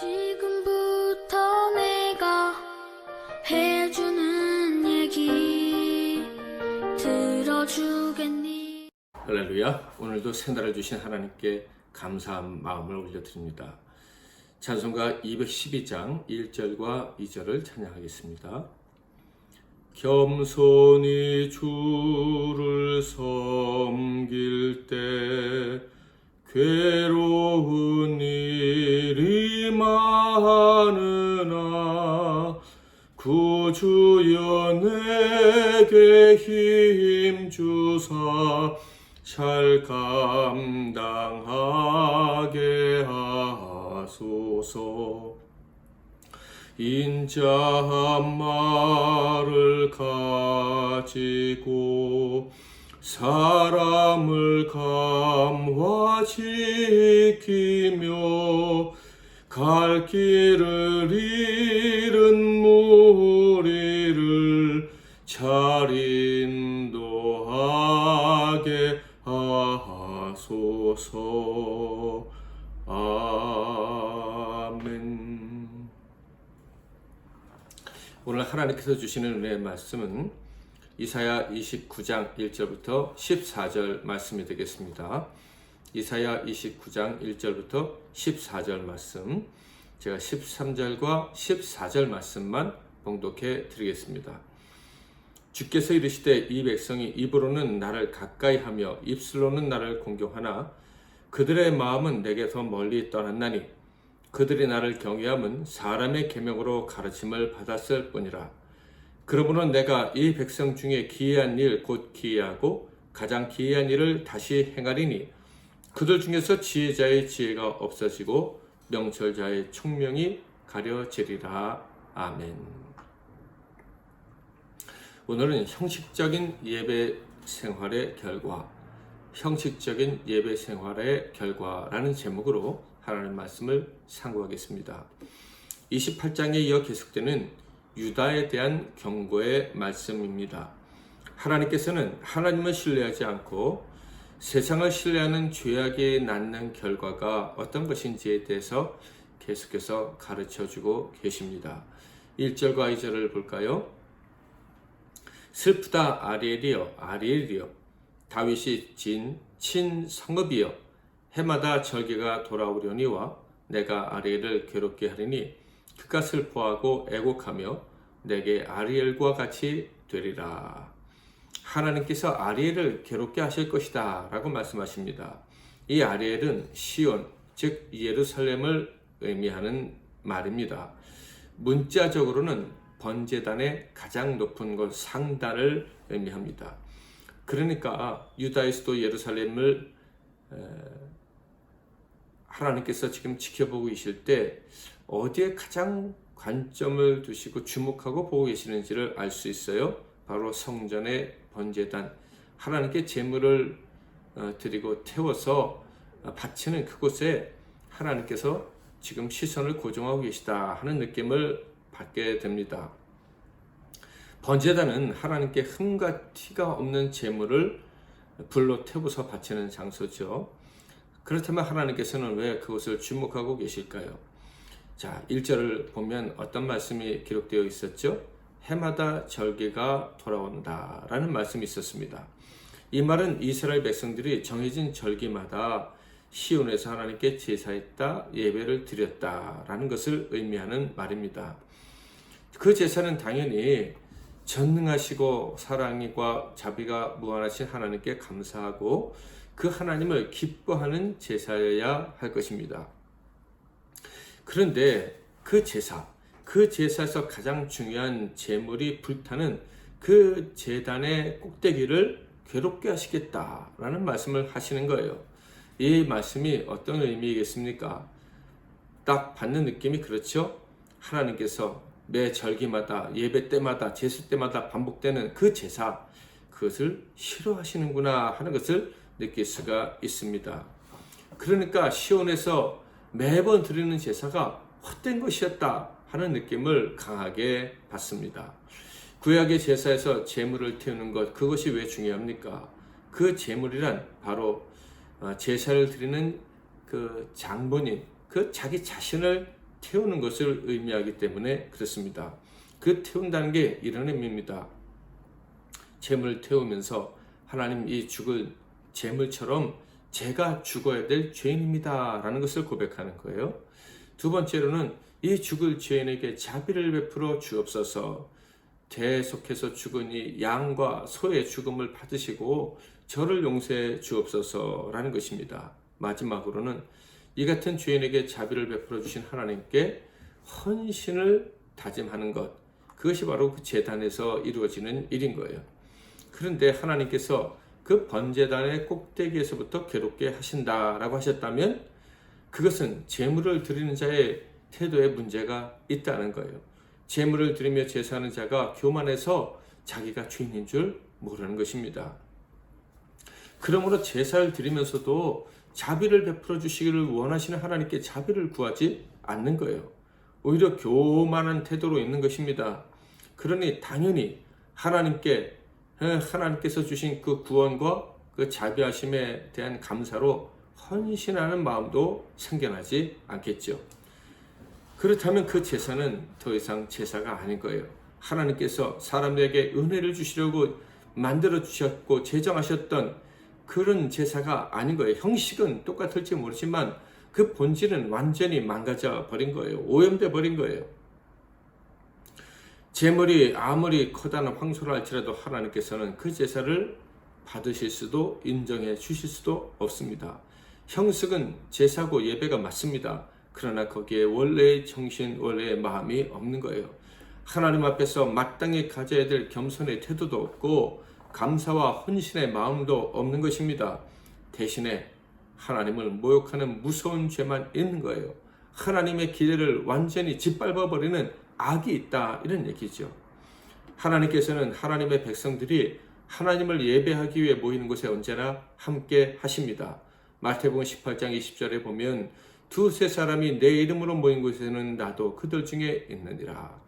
지금부터 내가 해주는 얘기 들어주겠니? 할렐루야. 오늘도 새날을 주신 하나님께 감사한 마음을 올려드립니다. 찬송가 212장 1절과 2절을 찬양하겠습니다. 겸손히 주를 섬길 때 괴로운 일이 많으나 구주여 내게 힘 주사 잘 감당하게 하소서. 인자한 말을 가지고 사람을 감화시키며 갈 길을 잃은 무리를 잘 인도하게 하소서. 아멘. 오늘 하나님께서 주시는 은혜의 말씀은 이사야 29장 1절부터 14절 말씀이 되겠습니다. 이사야 29장 1절부터 14절 말씀, 제가 13절과 14절 말씀만 봉독해 드리겠습니다. 주께서 이르시되 이 백성이 입으로는 나를 가까이 하며 입술로는 나를 공경하나 그들의 마음은 내게서 멀리 떠났나니 그들이 나를 경외함은 사람의 계명으로 가르침을 받았을 뿐이라. 그러므로 내가 이 백성 중에 기이한 일 곧 기이하고 가장 기이한 일을 다시 행하리니 그들 중에서 지혜자의 지혜가 없어지고 명철자의 총명이 가려지리라. 아멘. 오늘은 형식적인 예배 생활의 결과, 형식적인 예배 생활의 결과라는 제목으로 하나님 말씀을 상고하겠습니다. 28장에 이어 계속되는 유다에 대한 경고의 말씀입니다. 하나님께서는 하나님을 신뢰하지 않고 세상을 신뢰하는 죄악이 낳는 결과가 어떤 것인지에 대해서 계속해서 가르쳐주고 계십니다. 1절과 2절을 볼까요? 슬프다 아리엘이여 아리엘이여 다윗이 친 성읍이여 해마다 절기가 돌아오려니와 내가 아리엘을 괴롭게 하리니 그가 슬퍼하고 애곡하며 내게 아리엘과 같이 되리라. 하나님께서 아리엘을 괴롭게 하실 것이다 라고 말씀하십니다. 이 아리엘은 시온, 즉 예루살렘을 의미하는 말입니다. 문자적으로는 번제단의 가장 높은 곳 상단을 의미합니다. 그러니까 유다에서도 예루살렘을 하나님께서 지금 지켜보고 계실 때 어디에 가장 관점을 두시고 주목하고 보고 계시는지를 알 수 있어요. 바로 성전의 번제단, 하나님께 제물을 드리고 태워서 바치는 그곳에 하나님께서 지금 시선을 고정하고 계시다 하는 느낌을 받게 됩니다. 번제단은 하나님께 흠과 티가 없는 제물을 불로 태워서 바치는 장소죠. 그렇다면 하나님께서는 왜 그것을 주목하고 계실까요? 자, 1절을 보면 어떤 말씀이 기록되어 있었죠? 해마다 절기가 돌아온다 라는 말씀이 있었습니다. 이 말은 이스라엘 백성들이 정해진 절기마다 시온에서 하나님께 제사했다, 예배를 드렸다 라는 것을 의미하는 말입니다. 그 제사는 당연히 전능하시고 사랑과 자비가 무한하신 하나님께 감사하고 그 하나님을 기뻐하는 제사여야 할 것입니다. 그런데 그 제사에서 가장 중요한 제물이 불타는 그 제단의 꼭대기를 괴롭게 하시겠다라는 말씀을 하시는 거예요. 이 말씀이 어떤 의미이겠습니까? 딱 받는 느낌이 그렇죠? 하나님께서 매 절기마다 예배 때마다 제수 때마다 반복되는 그 제사, 그것을 싫어하시는구나 하는 것을 느낄 수가 있습니다. 그러니까 시온에서 매번 드리는 제사가 헛된 것이었다 하는 느낌을 강하게 받습니다. 구약의 제사에서 제물을 태우는 것, 그것이 왜 중요합니까? 그 제물이란 바로 제사를 드리는 그 장본인, 그 자기 자신을 태우는 것을 의미하기 때문에 그렇습니다. 그 태운다는 게 이런 의미입니다. 재물을 태우면서 하나님, 이 죽을 재물처럼 제가 죽어야 될 죄인입니다 라는 것을 고백하는 거예요. 두 번째로는 이 죽을 죄인에게 자비를 베풀어 주옵소서. 대속해서 죽은 이 양과 소의 죽음을 받으시고 저를 용서해 주옵소서 라는 것입니다. 마지막으로는 이 같은 죄인에게 자비를 베풀어 주신 하나님께 헌신을 다짐하는 것, 그것이 바로 그 제단에서 이루어지는 일인 거예요. 그런데 하나님께서 그 번제단의 꼭대기에서부터 괴롭게 하신다라고 하셨다면 그것은 제물을 드리는 자의 태도에 문제가 있다는 거예요. 제물을 드리며 제사하는 자가 교만해서 자기가 죄인인 줄 모르는 것입니다. 그러므로 제사를 드리면서도 자비를 베풀어 주시기를 원하시는 하나님께 자비를 구하지 않는 거예요. 오히려 교만한 태도로 있는 것입니다. 그러니 당연히 하나님께서 주신 그 구원과 그 자비하심에 대한 감사로 헌신하는 마음도 생겨나지 않겠죠. 그렇다면 그 제사는 더 이상 제사가 아닌 거예요. 하나님께서 사람들에게 은혜를 주시려고 만들어 주셨고 제정하셨던 그런 제사가 아닌 거예요. 형식은 똑같을지 모르지만 그 본질은 완전히 망가져 버린 거예요. 오염돼 버린 거예요. 제물이 아무리 커다란 황소라 할지라도 하나님께서는 그 제사를 받으실 수도 인정해 주실 수도 없습니다. 형식은 제사고 예배가 맞습니다. 그러나 거기에 원래의 정신, 원래의 마음이 없는 거예요. 하나님 앞에서 마땅히 가져야 될 겸손의 태도도 없고 감사와 헌신의 마음도 없는 것입니다. 대신에 하나님을 모욕하는 무서운 죄만 있는 거예요. 하나님의 기대를 완전히 짓밟아버리는 악이 있다, 이런 얘기죠. 하나님께서는 하나님의 백성들이 하나님을 예배하기 위해 모이는 곳에 언제나 함께 하십니다. 마태복음 18장 20절에 보면 두세 사람이 내 이름으로 모인 곳에는 나도 그들 중에 있느니라.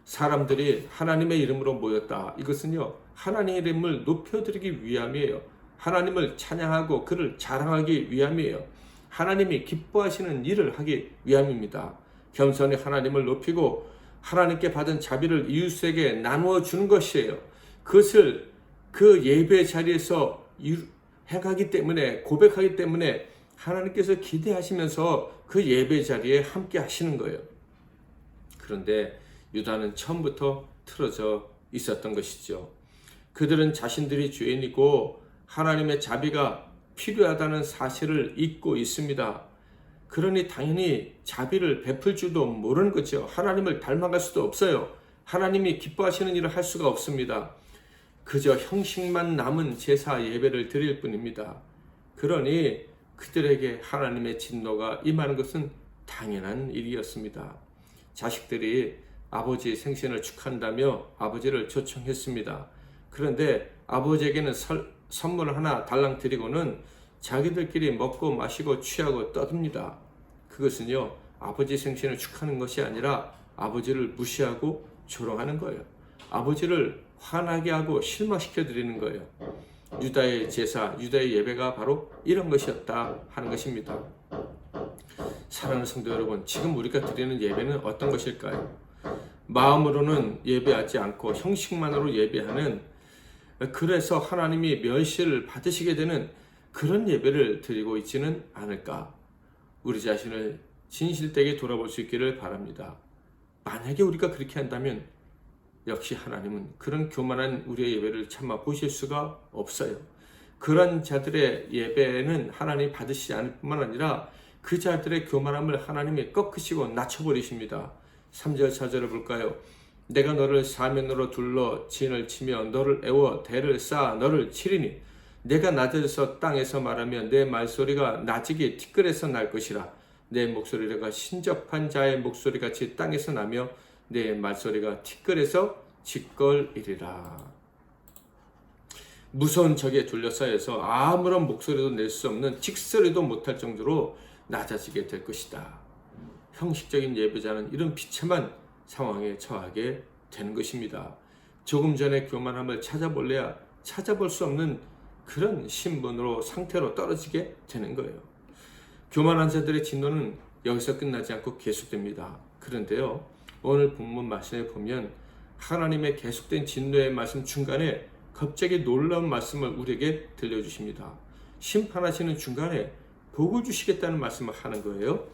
사람들이 하나님의 이름으로 모였다. 이것은요, 하나님의 이름을 높여드리기 위함이에요. 하나님을 찬양하고 그를 자랑하기 위함이에요. 하나님이 기뻐하시는 일을 하기 위함입니다. 겸손히 하나님을 높이고 하나님께 받은 자비를 이웃에게 나누어 주는 것이에요. 그것을 그 예배 자리에서 해가기 때문에, 고백하기 때문에 하나님께서 기대하시면서 그 예배 자리에 함께 하시는 거예요. 그런데 유다는 처음부터 틀어져 있었던 것이죠. 그들은 자신들이 죄인이고 하나님의 자비가 필요하다는 사실을 잊고 있습니다. 그러니 당연히 자비를 베풀 줄도 모르는 거죠. 하나님을 닮아갈 수도 없어요. 하나님이 기뻐하시는 일을 할 수가 없습니다. 그저 형식만 남은 제사 예배를 드릴 뿐입니다. 그러니 그들에게 하나님의 진노가 임하는 것은 당연한 일이었습니다. 자식들이 아버지의 생신을 축하한다며 아버지를 초청했습니다. 그런데 아버지에게는 선물을 하나 달랑 드리고는 자기들끼리 먹고 마시고 취하고 떠듭니다. 그것은요, 아버지 생신을 축하하는 것이 아니라 아버지를 무시하고 조롱하는 거예요. 아버지를 화나게 하고 실망시켜 드리는 거예요. 유다의 제사, 유다의 예배가 바로 이런 것이었다 하는 것입니다. 사랑하는 성도 여러분, 지금 우리가 드리는 예배는 어떤 것일까요? 마음으로는 예배하지 않고 형식만으로 예배하는, 그래서 하나님이 멸시를 받으시게 되는 그런 예배를 드리고 있지는 않을까? 우리 자신을 진실되게 돌아볼 수 있기를 바랍니다. 만약에 우리가 그렇게 한다면 역시 하나님은 그런 교만한 우리의 예배를 참아 보실 수가 없어요. 그런 자들의 예배는 하나님이 받으시지 않을 뿐만 아니라 그 자들의 교만함을 하나님이 꺾으시고 낮춰버리십니다. 3절 4절을 볼까요? 내가 너를 사면으로 둘러 진을 치며 너를 애워 대를 쌓아 너를 치리니 내가 낮에서 땅에서 말하면 내 말소리가 낮이기 티끌에서 날 것이라. 내 목소리가 신접한 자의 목소리같이 땅에서 나며 내 말소리가 티끌에서 짓걸이리라. 무서운 적에 둘러싸여서 아무런 목소리도 낼 수 없는 칙소리도 못할 정도로 낮아지게 될 것이다. 형식적인 예배자는 이런 비참한 상황에 처하게 되는 것입니다. 조금 전에 교만함을 찾아볼래야 찾아볼 수 없는 그런 신분으로 상태로 떨어지게 되는 거예요. 교만한 자들의 진노는 여기서 끝나지 않고 계속됩니다. 그런데요, 오늘 본문 말씀에 보면 하나님의 계속된 진노의 말씀 중간에 갑자기 놀라운 말씀을 우리에게 들려주십니다. 심판하시는 중간에 복을 주시겠다는 말씀을 하는 거예요.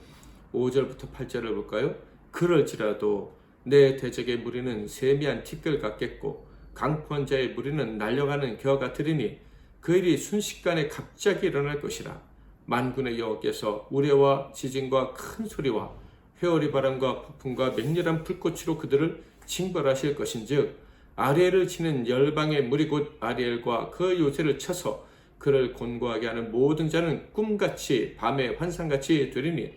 5절부터 8절을 볼까요? 그럴지라도 내 대적의 무리는 세미한 티끌 같겠고 강포한 자의 무리는 날려가는 겨 같으리니 그 일이 순식간에 갑자기 일어날 것이라. 만군의 여호와께서 우레와 지진과 큰 소리와 회오리 바람과 폭풍과 맹렬한 불꽃으로 그들을 징벌하실 것인즉 아리엘을 치는 열방의 무리 곧 아리엘과 그 요새를 쳐서 그를 곤고하게 하는 모든 자는 꿈같이 밤의 환상같이 되리니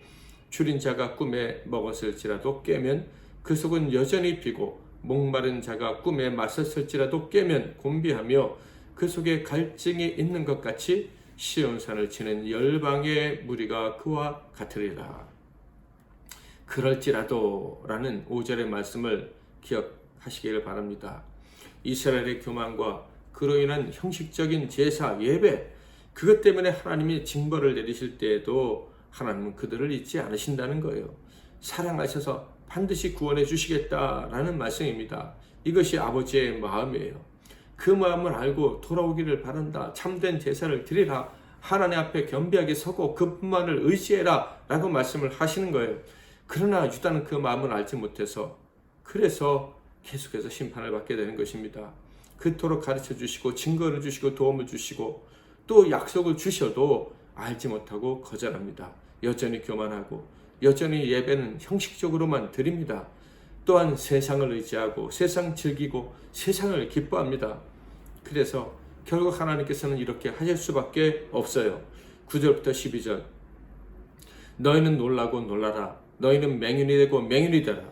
줄인 자가 꿈에 먹었을지라도 깨면 그 속은 여전히 비고 목마른 자가 꿈에 마셨을지라도 깨면 곤비하며 그 속에 갈증이 있는 것 같이 시온산을 치는 열방의 무리가 그와 같으리라. 그럴지라도 라는 5절의 말씀을 기억하시기를 바랍니다. 이스라엘의 교만과 그로 인한 형식적인 제사, 예배, 그것 때문에 하나님이 징벌을 내리실 때에도 하나님은 그들을 잊지 않으신다는 거예요. 사랑하셔서 반드시 구원해 주시겠다라는 말씀입니다. 이것이 아버지의 마음이에요. 그 마음을 알고 돌아오기를 바란다. 참된 제사를 드리라. 하나님 앞에 겸비하게 서고 그분만을 의지해라 라고 말씀을 하시는 거예요. 그러나 유다는 그 마음을 알지 못해서 그래서 계속해서 심판을 받게 되는 것입니다. 그토록 가르쳐 주시고 증거를 주시고 도움을 주시고 또 약속을 주셔도 알지 못하고 거절합니다. 여전히 교만하고 여전히 예배는 형식적으로만 드립니다. 또한 세상을 의지하고 세상 즐기고 세상을 기뻐합니다. 그래서 결국 하나님께서는 이렇게 하실 수밖에 없어요. 9절부터 12절 너희는 놀라고 놀라라. 너희는 맹인이 되고 맹인이 되라.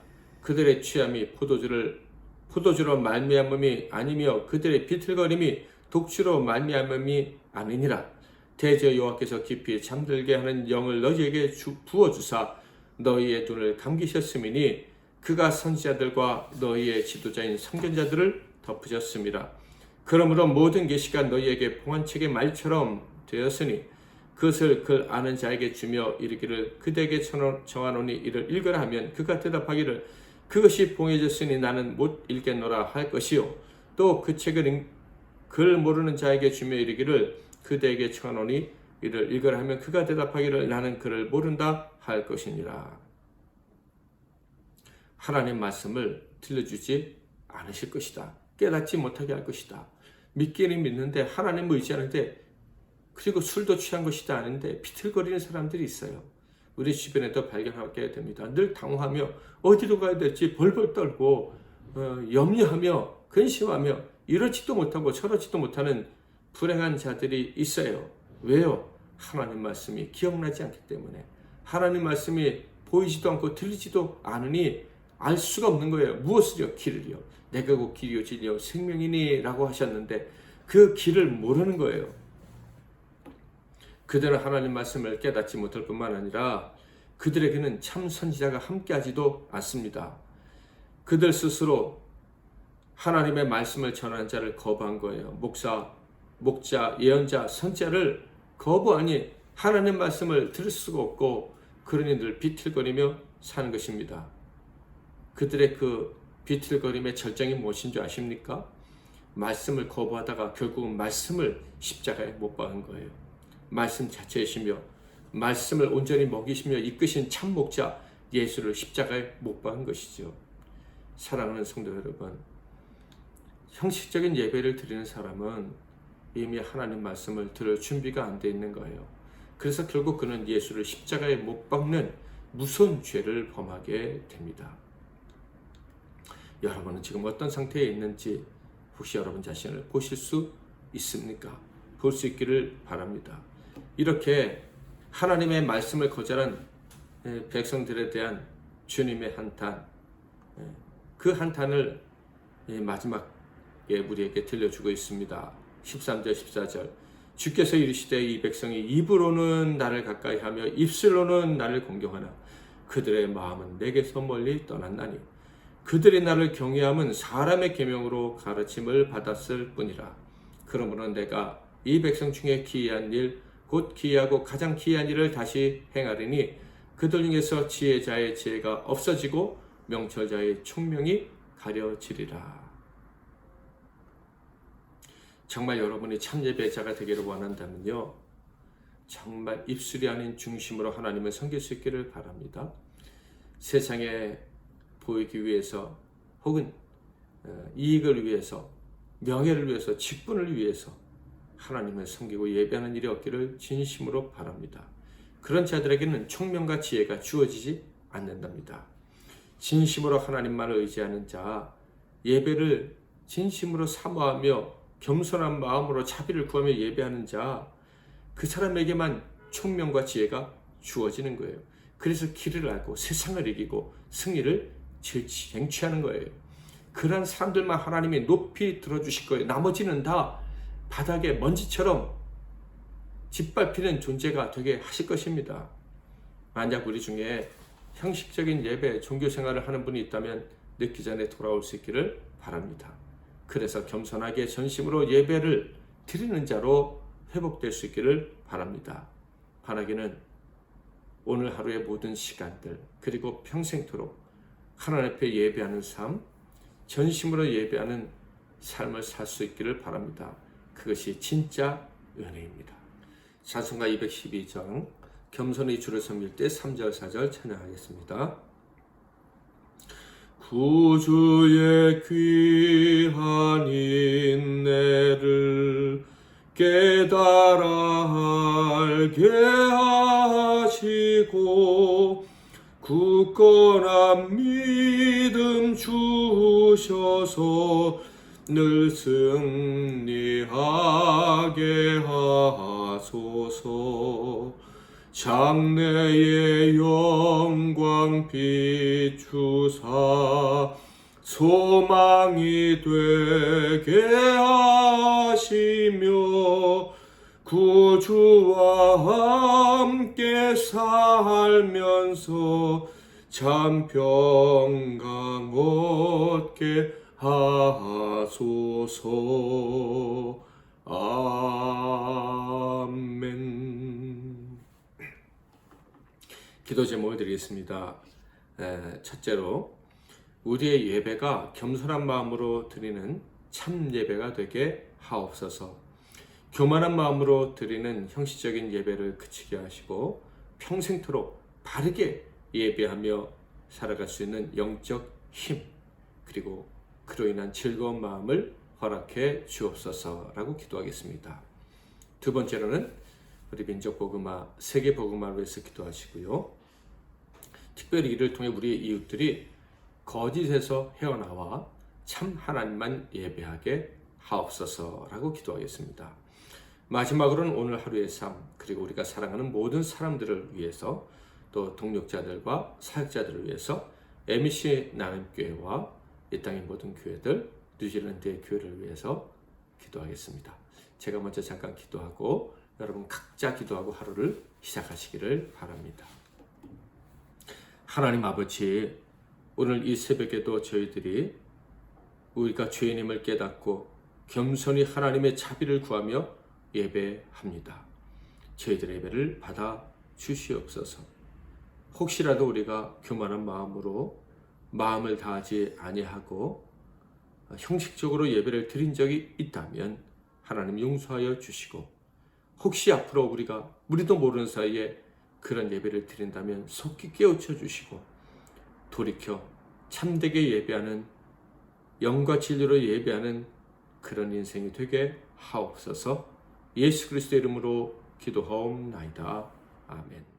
그들의 취함이 포도주로 말미암음이 아니며 그들의 비틀거림이 독주로 말미암음이 아니니라. 대저 여호와께서 깊이 잠들게 하는 영을 너희에게 부어주사 너희의 눈을 감기셨음이니 그가 선지자들과 너희의 지도자인 선견자들을 덮으셨음이라. 그러므로 모든 계시가 너희에게 봉헌책의 말처럼 되었으니 그것을 글 아는 자에게 주며 이르기를 그대에게 정하노니 이를 읽으라 하면 그가 대답하기를 그것이 봉해졌으니 나는 못 읽겠노라 할 것이요 또 그 책을 글 모르는 자에게 주며 이르기를 그대에게 청하노니 이를 읽으라 하면 그가 대답하기를 나는 그를 모른다 할 것이니라. 하나님 말씀을 들려주지 않으실 것이다. 깨닫지 못하게 할 것이다. 믿기는 믿는데 하나님을 의지하는데 그리고 술도 취한 것이다 아는데 비틀거리는 사람들이 있어요. 우리 주변에도 발견하게 됩니다. 늘 당황하며 어디로 가야 될지 벌벌 떨고 염려하며 근심하며 이러지도 못하고 저러지도 못하는 불행한 자들이 있어요. 왜요? 하나님 말씀이 기억나지 않기 때문에. 하나님 말씀이 보이지도 않고 들리지도 않으니 알 수가 없는 거예요. 무엇을요? 길을요. 내가 곧 길이요 진리요 생명이니 라고 하셨는데 그 길을 모르는 거예요. 그들은 하나님 말씀을 깨닫지 못할 뿐만 아니라 그들에게는 참 선지자가 함께하지도 않습니다. 그들 스스로 하나님의 말씀을 전하는 자를 거부한 거예요. 목자, 예언자, 선지자를 거부하니 하나님 말씀을 들을 수가 없고 그러니 늘 비틀거리며 사는 것입니다. 그들의 그 비틀거림의 절정이 무엇인 줄 아십니까? 말씀을 거부하다가 결국은 말씀을 십자가에 못 박은 거예요. 말씀 자체이시며 말씀을 온전히 먹이시며 이끄신 참 목자 예수를 십자가에 못 박은 것이죠. 사랑하는 성도 여러분, 형식적인 예배를 드리는 사람은 이미 하나님 말씀을 들을 준비가 안 돼 있는 거예요. 그래서 결국 그는 예수를 십자가에 못 박는 무서운 죄를 범하게 됩니다. 여러분은 지금 어떤 상태에 있는지 혹시 여러분 자신을 보실 수 있습니까? 볼 수 있기를 바랍니다. 이렇게 하나님의 말씀을 거절한 백성들에 대한 주님의 한탄, 그 한탄을 마지막에 우리에게 들려주고 있습니다. 13절 14절 주께서 이르시되 이 백성이 입으로는 나를 가까이 하며 입술로는 나를 공경하나 그들의 마음은 내게서 멀리 떠났나니 그들이 나를 경외함은 사람의 계명으로 가르침을 받았을 뿐이라. 그러므로 내가 이 백성 중에 기이한 일 곧 기이하고 가장 기이한 일을 다시 행하리니 그들 중에서 지혜자의 지혜가 없어지고 명철자의 총명이 가려지리라. 정말 여러분이 참 예배자가 되기를 원한다면요, 정말 입술이 아닌 중심으로 하나님을 섬길 수 있기를 바랍니다. 세상에 보이기 위해서 혹은 이익을 위해서, 명예를 위해서, 직분을 위해서 하나님을 섬기고 예배하는 일이 없기를 진심으로 바랍니다. 그런 자들에게는 총명과 지혜가 주어지지 않는답니다. 진심으로 하나님만을 의지하는 자, 예배를 진심으로 사모하며 겸손한 마음으로 자비를 구하며 예배하는 자, 그 사람에게만 총명과 지혜가 주어지는 거예요. 그래서 길을 알고 세상을 이기고 승리를 쟁취하는 거예요. 그런 사람들만 하나님이 높이 들어주실 거예요. 나머지는 다 바닥에 먼지처럼 짓밟히는 존재가 되게 하실 것입니다. 만약 우리 중에 형식적인 예배, 종교 생활을 하는 분이 있다면 늦기 전에 돌아올 수 있기를 바랍니다. 그래서 겸손하게 전심으로 예배를 드리는 자로 회복될 수 있기를 바랍니다. 바라기는 오늘 하루의 모든 시간들, 그리고 평생토록 하나님 앞에 예배하는 삶, 전심으로 예배하는 삶을 살 수 있기를 바랍니다. 그것이 진짜 은혜입니다. 찬송가 212장 겸손히 주를 섬길 때 3절 4절 찬양하겠습니다. 구주의 귀한 인내를 깨달아 알게 하시고 굳건한 믿음 주셔서 늘 승리하게 하소서. 장래의 영광 비추사 소망이 되게 하시며 구주와 함께 살면서 참 평강 얻게 하소서. 아멘. 기도 제목을 드리겠습니다. 첫째로 우리의 예배가 겸손한 마음으로 드리는 참 예배가 되게 하옵소서. 교만한 마음으로 드리는 형식적인 예배를 그치게 하시고 평생토록 바르게 예배하며 살아갈 수 있는 영적 힘, 그리고 그로 인한 즐거운 마음을 허락해 주옵소서라고 기도하겠습니다. 두 번째로는 우리 민족 복음화, 세계 복음화를 위해서 기도하시고요. 특별히 이를 통해 우리의 이웃들이 거짓에서 헤어나와 참 하나님만 예배하게 하옵소서라고 기도하겠습니다. 마지막으로는 오늘 하루의 삶, 그리고 우리가 사랑하는 모든 사람들을 위해서, 또 동력자들과 사역자들을 위해서 MEC 나눔교회와 이 땅의 모든 교회들, 뉴질랜드의 교회를 위해서 기도하겠습니다. 제가 먼저 잠깐 기도하고 여러분 각자 기도하고 하루를 시작하시기를 바랍니다. 하나님 아버지, 오늘 이 새벽에도 저희들이 우리가 죄인임을 깨닫고 겸손히 하나님의 자비를 구하며 예배합니다. 저희들의 예배를 받아 주시옵소서. 혹시라도 우리가 교만한 마음으로 마음을 다하지 아니하고 형식적으로 예배를 드린 적이 있다면 하나님 용서하여 주시고, 혹시 앞으로 우리도 모르는 사이에 그런 예배를 드린다면 속히 깨우쳐 주시고 돌이켜 참되게 예배하는, 영과 진리로 예배하는 그런 인생이 되게 하옵소서. 예수 그리스도의 이름으로 기도하옵나이다. 아멘.